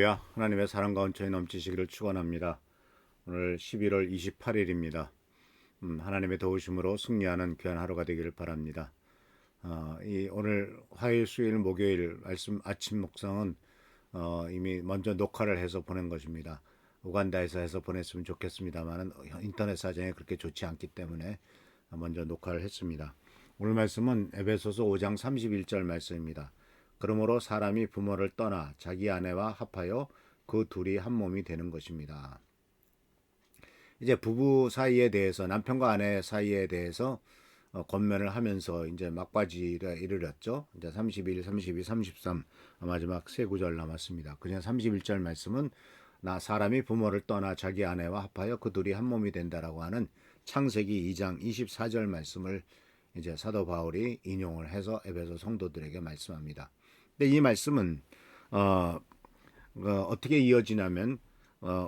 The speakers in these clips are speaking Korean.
할렐루야. 하나님의 사랑과 은총이 넘치시기를 축원합니다. 오늘 11월 28일입니다. 하나님의 도우심으로 승리하는 귀한 하루가 되기를 바랍니다. 오늘 화요일, 수요일, 목요일 말씀 아침 묵상은 이미 먼저 녹화를 해서 보낸 것입니다. 우간다에서 해서 보냈으면 좋겠습니다만 인터넷 사정이 그렇게 좋지 않기 때문에 먼저 녹화를 했습니다. 오늘 말씀은 에베소서 5장 31절 말씀입니다. 그러므로 사람이 부모를 떠나 자기 아내와 합하여 그 둘이 한 몸이 되는 것입니다. 이제 부부 사이에 대해서 남편과 아내 사이에 대해서 권면을 하면서 이제 막바지에 이르렀죠. 이제 31, 32, 33 마지막 세 구절 남았습니다. 그냥 31절 말씀은 나 사람이 부모를 떠나 자기 아내와 합하여 그 둘이 한 몸이 된다라고 하는 창세기 2장 24절 말씀을 이제 사도 바울이 인용을 해서 에베소 성도들에게 말씀합니다. 근데 이 말씀은 어떻게 이어지냐면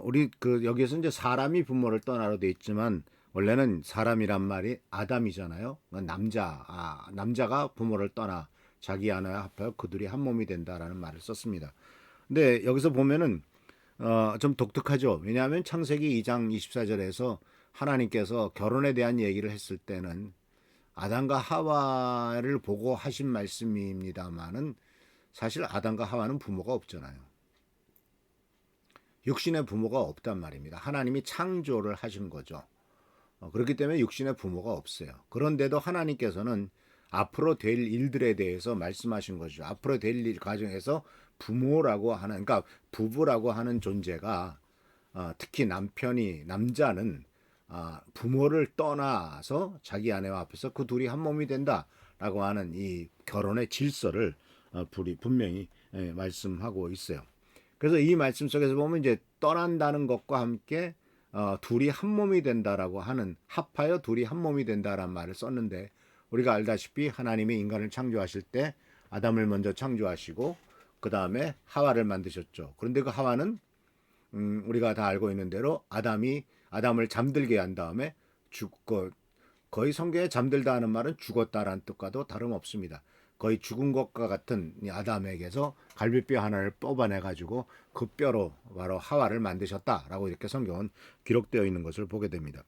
우리 여기에서 이제 사람이 부모를 떠나로 돼 있지만 원래는 사람이란 말이 아담이잖아요. 남자가 부모를 떠나 자기 아내와 합하여 그들이 한 몸이 된다라는 말을 썼습니다. 근데 여기서 보면은 좀 독특하죠. 왜냐하면 창세기 2장 24절에서 하나님께서 결혼에 대한 얘기를 했을 때는 아담과 하와를 보고 하신 말씀입니다만은 사실 아담과 하와는 부모가 없잖아요. 육신의 부모가 없단 말입니다. 하나님이 창조를 하신 거죠. 그렇기 때문에 육신의 부모가 없어요. 그런데도 하나님께서는 앞으로 될 일들에 대해서 말씀하신 거죠. 앞으로 될 일 과정에서 부모라고 하는, 그러니까 부부라고 하는 존재가 특히 남자는 부모를 떠나서 자기 아내와 합해서 그 둘이 한 몸이 된다라고 하는 이 결혼의 질서를 분명히 말씀하고 있어요. 그래서 이 말씀 속에서 보면 이제 떠난다는 것과 함께 둘이 한 몸이 된다라고 하는 합하여 둘이 한 몸이 된다라는 말을 썼는데 우리가 알다시피 하나님이 인간을 창조하실 때 아담을 먼저 창조하시고 그 다음에 하와를 만드셨죠. 그런데 그 하와는 우리가 다 알고 있는 대로 아담을 잠들게 한 다음에 죽고 거의 성경에 잠들다 하는 말은 죽었다라는 뜻과도 다름없습니다. 거의 죽은 것과 같은 아담에게서 갈비뼈 하나를 뽑아내 가지고 그 뼈로 바로 하와를 만드셨다라고 이렇게 성경은 기록되어 있는 것을 보게 됩니다.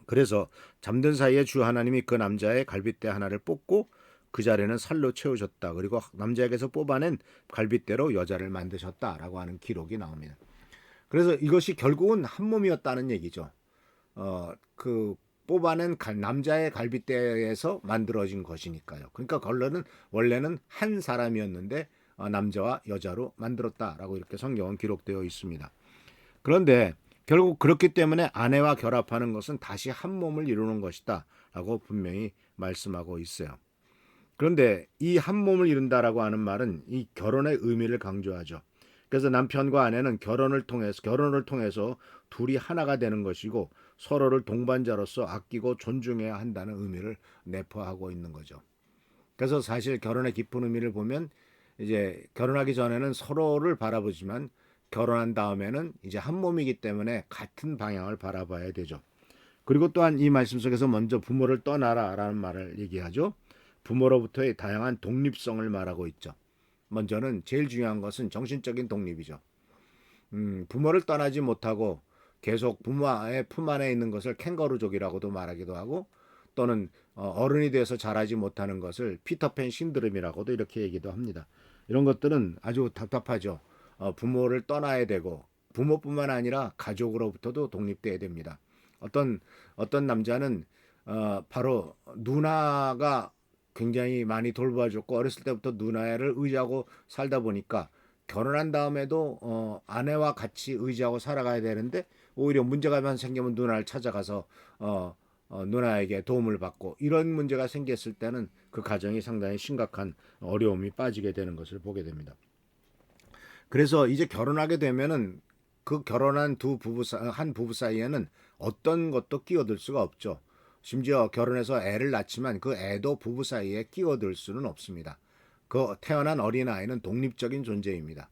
그래서 잠든 사이에 주 하나님이 그 남자의 갈비뼈 하나를 뽑고 그 자리는 살로 채우셨다. 그리고 남자에게서 뽑아낸 갈비뼈로 여자를 만드셨다라고 하는 기록이 나옵니다. 그래서 이것이 결국은 한 몸이었다는 얘기죠. 그 뽑아낸 남자의 갈비뼈에서 만들어진 것이니까요. 그러니까 원래는 한 사람이었는데 남자와 여자로 만들었다라고 이렇게 성경은 기록되어 있습니다. 그런데 결국 그렇기 때문에 아내와 결합하는 것은 다시 한 몸을 이루는 것이다라고 분명히 말씀하고 있어요. 그런데 이 한 몸을 이룬다라고 하는 말은 이 결혼의 의미를 강조하죠. 그래서 남편과 아내는 결혼을 통해서 둘이 하나가 되는 것이고 서로를 동반자로서 아끼고 존중해야 한다는 의미를 내포하고 있는 거죠. 그래서 사실 결혼의 깊은 의미를 보면 이제 결혼하기 전에는 서로를 바라보지만 결혼한 다음에는 이제 한 몸이기 때문에 같은 방향을 바라봐야 되죠. 그리고 또한 이 말씀 속에서 먼저 부모를 떠나라라는 말을 얘기하죠. 부모로부터의 다양한 독립성을 말하고 있죠. 먼저는 제일 중요한 것은 정신적인 독립이죠. 부모를 떠나지 못하고 계속 부모의 품 안에 있는 것을 캥거루족이라고도 말하기도 하고 또는 어른이 돼서 자라지 못하는 것을 피터팬 신드롬이라고도 이렇게 얘기도 합니다. 이런 것들은 아주 답답하죠. 부모를 떠나야 되고 부모뿐만 아니라 가족으로부터도 독립돼야 됩니다. 어떤 남자는 바로 누나가 굉장히 많이 돌봐줬고 어렸을 때부터 누나를 의지하고 살다 보니까 결혼한 다음에도 아내와 같이 의지하고 살아가야 되는데 오히려 문제가 생기면 누나를 찾아가서 누나에게 도움을 받고 이런 문제가 생겼을 때는 그 가정이 상당히 심각한 어려움이 빠지게 되는 것을 보게 됩니다. 그래서 이제 결혼하게 되면은 그 결혼한 한 부부 사이에는 어떤 것도 끼어들 수가 없죠. 심지어 결혼해서 애를 낳지만 그 애도 부부 사이에 끼어들 수는 없습니다. 그 태어난 어린아이는 독립적인 존재입니다.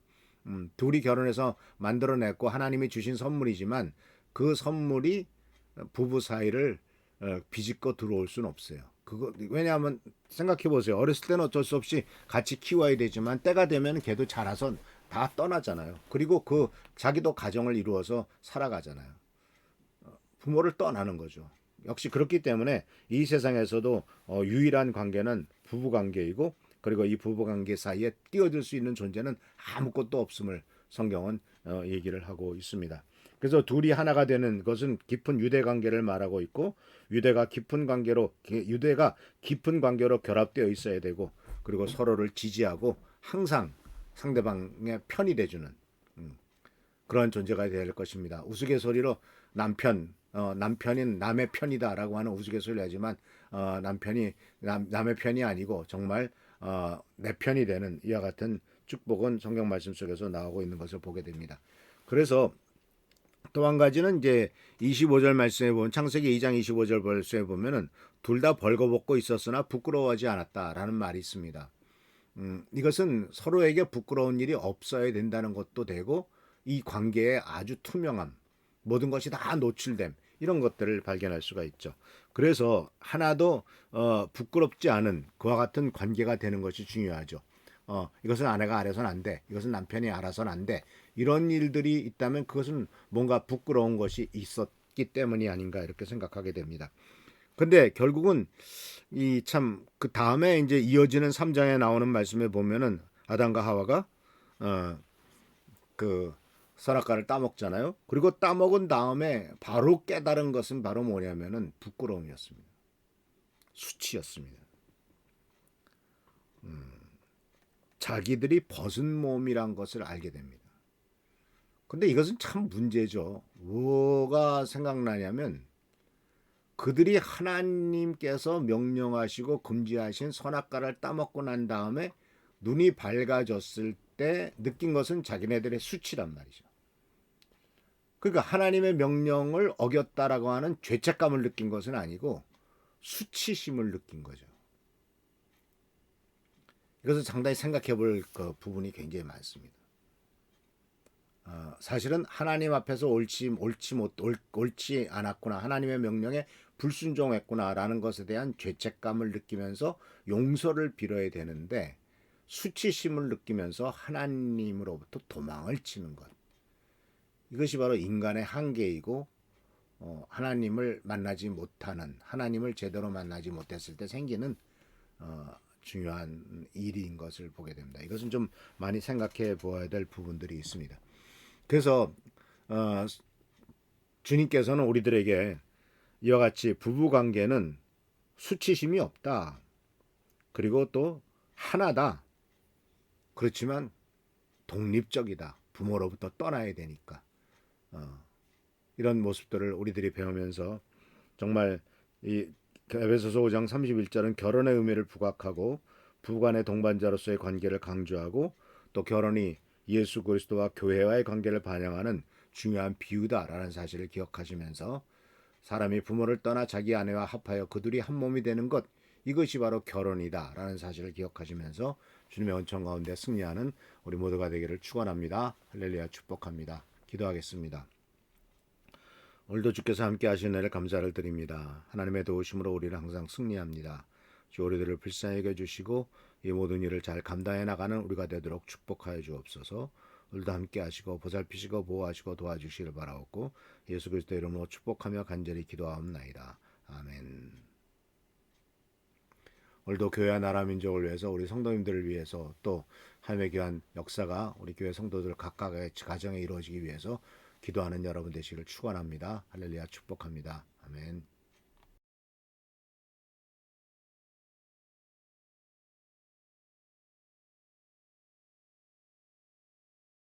둘이 결혼해서 만들어냈고 하나님이 주신 선물이지만 그 선물이 부부 사이를 비집고 들어올 수는 없어요. 왜냐하면 생각해 보세요. 어렸을 때는 어쩔 수 없이 같이 키워야 되지만 때가 되면 걔도 자라서 다 떠나잖아요. 그리고 그 자기도 가정을 이루어서 살아가잖아요. 부모를 떠나는 거죠. 역시 그렇기 때문에 이 세상에서도 유일한 관계는 부부 관계이고, 그리고 이 부부 관계 사이에 끼어들 수 있는 존재는 아무것도 없음을 성경은 얘기를 하고 있습니다. 그래서 둘이 하나가 되는 것은 깊은 유대 관계를 말하고 있고, 유대가 깊은 관계로 결합되어 있어야 되고, 그리고 서로를 지지하고 항상 상대방의 편이 돼주는 그런 존재가 될 것입니다. 우스갯소리로 남편인 남의 편이다라고 하는 우스갯소리를 하지만 남의 편이 아니고 정말 내 편이 되는 이와 같은 축복은 성경 말씀 속에서 나오고 있는 것을 보게 됩니다. 그래서 또 한 가지는 이제 25절 말씀에 보면, 창세기 2장 25절 말씀에 보면은 둘 다 벌거벗고 있었으나 부끄러워하지 않았다라는 말이 있습니다. 이것은 서로에게 부끄러운 일이 없어야 된다는 것도 되고, 이 관계의 아주 투명함, 모든 것이 다 노출됨, 이런 것들을 발견할 수가 있죠. 그래서 하나도 부끄럽지 않은 그와 같은 관계가 되는 것이 중요하죠. 이것은 아내가 알아서는 안 돼. 이것은 남편이 알아서는 안 돼. 이런 일들이 있다면 그것은 뭔가 부끄러운 것이 있었기 때문이 아닌가, 이렇게 생각하게 됩니다. 근데 결국은 이 참 그 다음에 이제 이어지는 3장에 나오는 말씀에 보면은 아담과 하와가 그 선악과를 따먹잖아요. 그리고 따먹은 다음에 바로 깨달은 것은 바로 뭐냐면은 부끄러움이었습니다. 수치였습니다. 자기들이 벗은 몸이란 것을 알게 됩니다. 근데 이것은 참 문제죠. 뭐가 생각나냐면, 그들이 하나님께서 명령하시고 금지하신 선악과를 따먹고 난 다음에 눈이 밝아졌을 때 느낀 것은 자기네들의 수치란 말이죠. 그러니까 하나님의 명령을 어겼다라고 하는 죄책감을 느낀 것은 아니고 수치심을 느낀 거죠. 이것을 상당히 생각해 볼 부분이 굉장히 많습니다. 사실은 하나님 앞에서 옳지 않았구나, 하나님의 명령에 불순종했구나라는 것에 대한 죄책감을 느끼면서 용서를 빌어야 되는데, 수치심을 느끼면서 하나님으로부터 도망을 치는 것, 이것이 바로 인간의 한계이고, 하나님을 제대로 만나지 못했을 때 생기는 중요한 일인 것을 보게 됩니다. 이것은 좀 많이 생각해 보아야 될 부분들이 있습니다. 그래서 주님께서는 우리들에게 이와 같이 부부 관계는 수치심이 없다, 그리고 또 하나다, 그렇지만 독립적이다, 부모로부터 떠나야 되니까, 이런 모습들을 우리들이 배우면서 정말 이 에베소서 5장 31절은 결혼의 의미를 부각하고 부부간의 동반자로서의 관계를 강조하고, 또 결혼이 예수 그리스도와 교회와의 관계를 반영하는 중요한 비유다라는 사실을 기억하시면서, 사람이 부모를 떠나 자기 아내와 합하여 그들이 한 몸이 되는 것, 이것이 바로 결혼이다라는 사실을 기억하시면서 주님의 은총 가운데 승리하는 우리 모두가 되기를 축원합니다. 할렐루야, 축복합니다. 기도하겠습니다. 오늘도 주께서 함께 하시는 은혜를 감사를 드립니다. 하나님의 도우심으로 우리는 항상 승리합니다. 주, 우리들을 불쌍히 여겨주시고 이 모든 일을 잘 감당해 나가는 우리가 되도록 축복하여 주옵소서. 오늘도 함께 하시고 보살피시고 보호하시고 도와주시기를 바라옵고, 예수 그리스도 이름으로 축복하며 간절히 기도하옵나이다. 아멘. 오늘도 교회와 나라 민족을 위해서, 우리 성도님들을 위해서, 또 하나님의 귀한 역사가 우리 교회 성도들 각각의 가정에 이루어지기 위해서 기도하는 여러분 되시기를 축원합니다. 할렐루야, 축복합니다. 아멘.